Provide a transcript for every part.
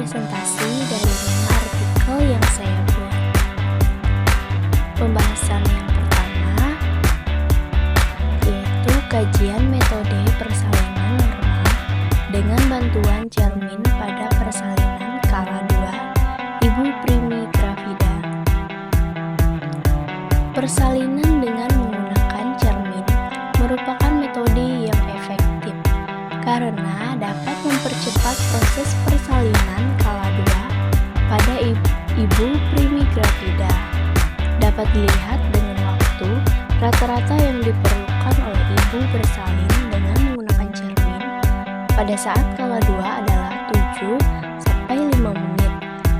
presentasi dari 5 artikel yang saya buat. Pembahasan yang pertama yaitu kajian metode persalinan normal dengan bantuan cermin pada persalinan skala 2 Ibu Primi Gravida. Persalinan dengan menggunakan cermin merupakan metode yang efektif karena dapat mempercepat proses persalinan skala 2 pada ibu primi gravida. Dapat dilihat dengan waktu rata-rata yang diperlukan oleh ibu bersalin dengan menggunakan cermin pada saat skala 2 adalah 7-5 menit,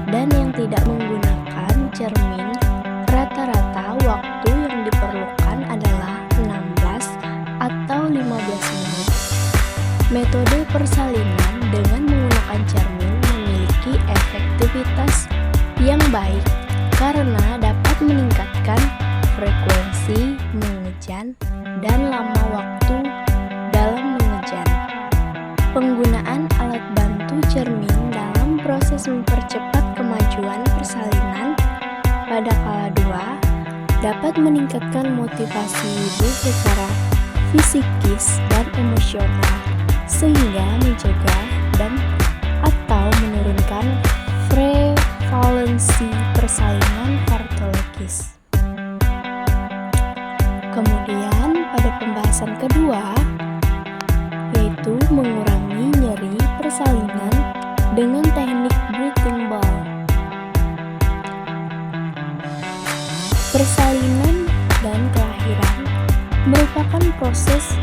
dan yang tidak menggunakan cermin rata-rata waktu yang diperlukan adalah 16 atau 15 menit. Metode persalinan dengan menggunakan cermin memiliki efektivitas yang baik karena dapat meningkatkan frekuensi mengejan dan lama waktu dalam mengejan. Penggunaan alat bantu cermin dalam proses mempercepat kemajuan persalinan pada skala 2 dapat meningkatkan motivasi ibu secara fisikis dan emosional, sehingga mencegah dan atau menurunkan prevalensi persalinan patologis. Kemudian pada pembahasan kedua yaitu mengurangi nyeri persalinan dengan teknik breathing ball. Persalinan dan kelahiran merupakan proses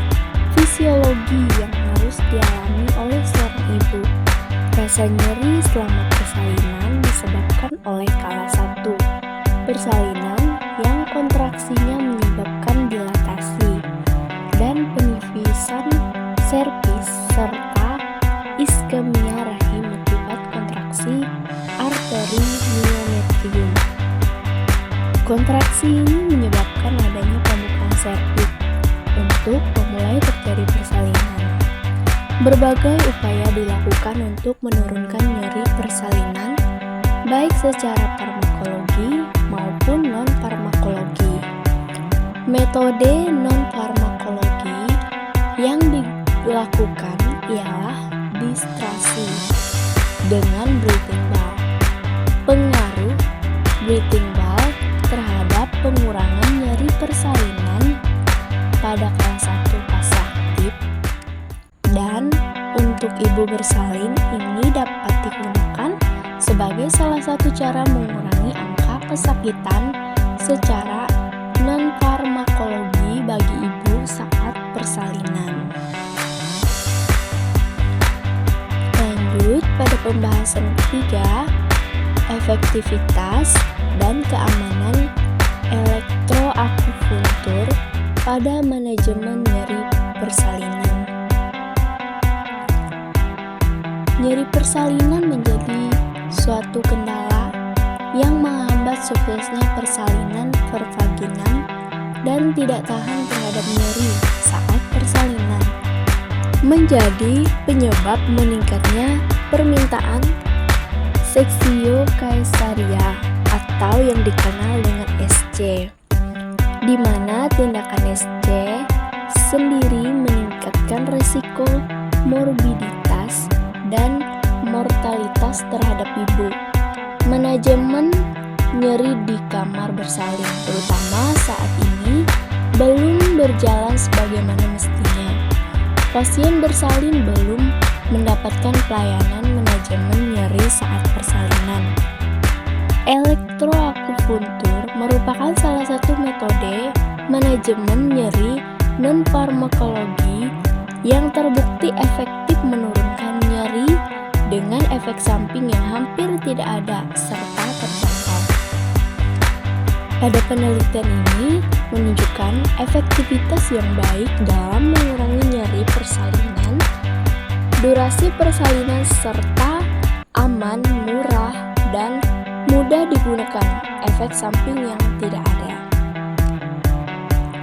fisiologi yang harus dialami oleh seorang ibu. Rasa nyeri selama persalinan disebabkan oleh skala 1, persalinan yang kontraksinya menyebabkan dilatasi dan penifisan serviks serta iskemia rahim akibat kontraksi arteri miometrium. Kontraksi ini menyebabkan adanya pembukaan serviks untuk memulai terjadi persalinan. Berbagai upaya dilakukan untuk menurunkan nyeri persalinan, baik secara farmakologi maupun non-farmakologi. Metode non-farmakologi yang dilakukan ialah distrasi dengan breathing ball. Pengaruh breathing ball terhadap pengurangan nyeri persalinan pada kelas 1 fase aktif, dan untuk ibu bersalin ini dapat digunakan sebagai salah satu cara mengurangi angka kesakitan secara non-farmakologi bagi ibu saat persalinan. Lanjut pada pembahasan ketiga, efektivitas dan keamanan elektroakupuntur pada manajemen nyeri persalinan. Nyeri persalinan menjadi suatu kendala yang menghambat suksesnya persalinan pervaginam dan tidak tahan terhadap nyeri saat persalinan, menjadi penyebab meningkatnya permintaan seksio kaisaria atau yang dikenal dengan SC, di mana tindakan SC sendiri meningkatkan risiko morbiditas dan mortalitas terhadap ibu. Manajemen nyeri di kamar bersalin, terutama saat ini, belum berjalan sebagaimana mestinya. Pasien bersalin belum mendapatkan pelayanan manajemen nyeri saat persalinan. Elektroakupuntur merupakan salah satu metode manajemen nyeri non-farmakologi yang terbukti efektif menurunkan nyeri dengan efek samping yang hampir tidak ada serta terjangkau. Pada penelitian ini menunjukkan efektivitas yang baik dalam mengurangi nyeri persalinan, durasi persalinan serta aman, murah, dan mudah digunakan, efek samping yang tidak ada.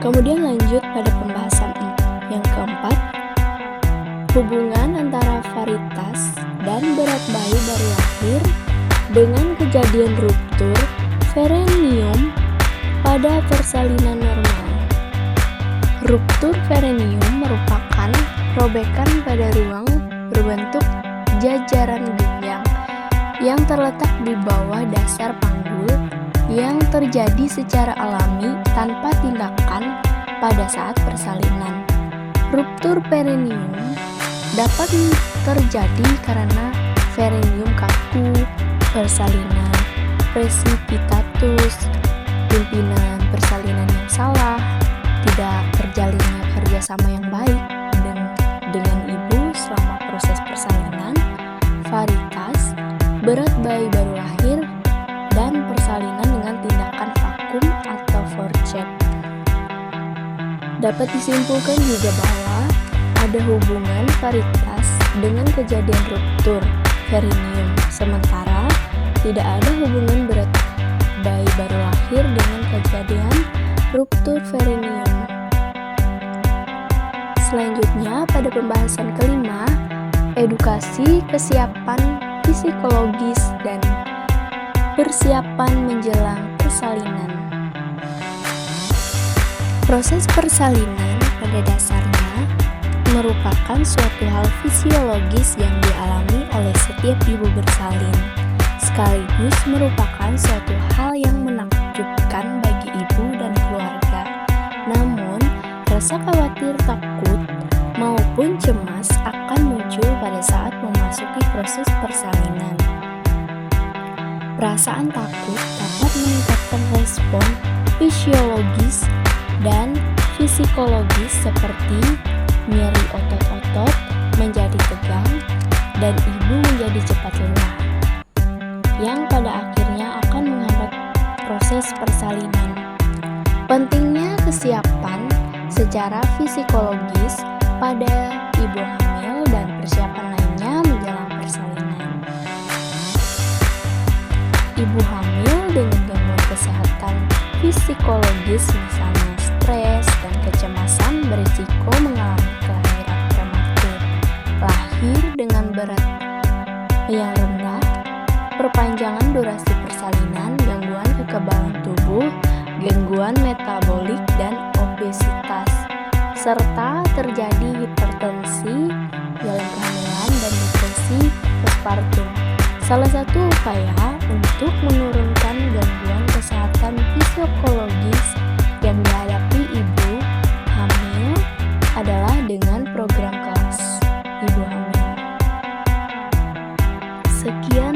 Kemudian lanjut pada pembahasan yang keempat, Hubungan antara varietas dan berat bayi baru lahir dengan kejadian ruptur perineum pada persalinan normal. Ruptur perineum merupakan robekan pada ruang berbentuk jajaran genjang yang terletak di bawah dasar panggul yang terjadi secara alami tanpa tindakan pada saat persalinan. Ruptur perineum dapat terjadi karena perineum kaku, persalinan precipitatus, pimpinan persalinan yang salah, tidak terjalinnya kerjasama yang baik dengan ibu selama proses persalinan, varietas, berat bayi baru lahir, dan persalinan dengan tindakan vakum atau forceps. Dapat disimpulkan juga bahwa ada hubungan varietas dengan kejadian ruptur perineum, sementara tidak ada hubungan berat bayi baru lahir dengan kejadian ruptur perineum. Selanjutnya, pada pembahasan kelima, edukasi kesiapan psikologis dan persiapan menjelang persalinan. Proses persalinan pada dasarnya merupakan suatu hal fisiologis yang dialami oleh setiap ibu bersalin, sekaligus merupakan suatu hal yang menakjubkan bagi ibu dan keluarga. Namun, rasa khawatir, takut, maupun cemas akan muncul pada saat memasuki proses persalinan. Perasaan takut dapat meningkatkan respon fisiologis dan psikologis seperti nyeri otot-otot menjadi tegang dan ibu menjadi cepat lelah, yang pada akhirnya akan menghambat proses persalinan. Pentingnya kesiapan secara psikologis pada ibu hamil dan persiapan lainnya menjelang persalinan. Ibu hamil dengan gangguan kesehatan psikologis misalnya stres dan kecemasan berisiko mengalami kelahiran prematur, lahir dengan berat yang rendah, perpanjangan durasi persalinan, gangguan kekebalan tubuh, gangguan metabolik dan obesitas, serta terjadi hipertensi dalam kehamilan dan depresi postpartum. Salah satu upaya untuk menurunkan gangguan kesehatan psikologis yang dihadapi ibu hamil adalah dengan program kelas ibu hamil. Sekian